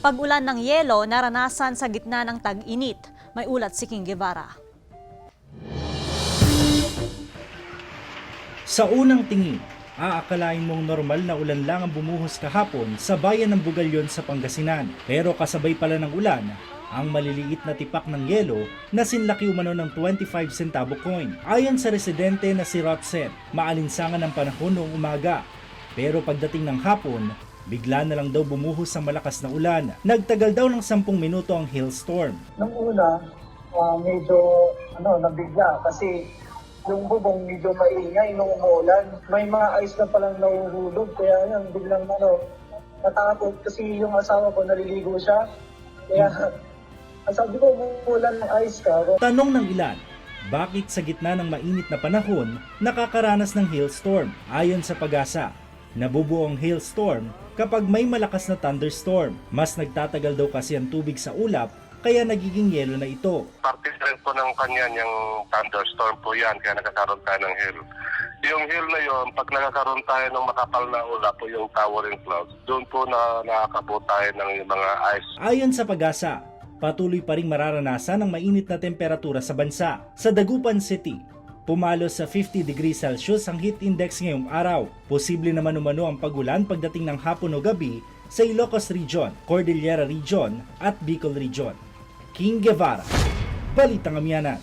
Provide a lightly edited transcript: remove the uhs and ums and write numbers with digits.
Pag-ulan ng yelo naranasan sa gitna ng tag-init. May ulat si King Guevara. Sa unang tingin, aakalain mong normal na ulan lang ang bumuhos kahapon sa bayan ng Bugalyon sa Pangasinan. Pero kasabay pala ng ulan, ang maliliit na tipak ng yelo na sinlaki umano ng 25 centavo coin. Ayon sa residente na si Roxette, maalinsangan ang panahon noong umaga. Pero pagdating ng hapon, bigla na lang daw bumuhos ang malakas na ulan. Nagtagal daw ng 10 minuto ang hailstorm. Nung una, medyo nabigla kasi yung bubong medyo maingay nung umuulan. May mga ice na palang nahuhulog kaya yan, biglang natakot kasi yung asawa ko naliligo siya. Kaya sabi ko, umuulan ng ice ka. Tanong ng ilan, bakit sa gitna ng mainit na panahon nakakaranas ng hailstorm? Ayon sa Pag-asa, nabubuo ang hailstorm kapag may malakas na thunderstorm. Mas nagtatagal daw kasi ang tubig sa ulap kaya nagiging yelo na ito. Parte rin po ng kanya yung thunderstorm po yan, kaya nagkakaroon tayo ng hail. Yung hail na yun, pag nagkakaroon tayo ng makapal na ulap po yung towering clouds, doon po na nakakabot tayo ng mga ice. Ayon sa Pag-asa, patuloy pa ring mararanasan ang mainit na temperatura sa bansa. Sa Dagupan City, pumalo sa 50 degrees Celsius ang heat index ngayong araw. Posible naman umano ang pag-ulan pagdating ng hapon o gabi sa Ilocos Region, Cordillera Region at Bicol Region. King Guevara, Balitang Amyanan.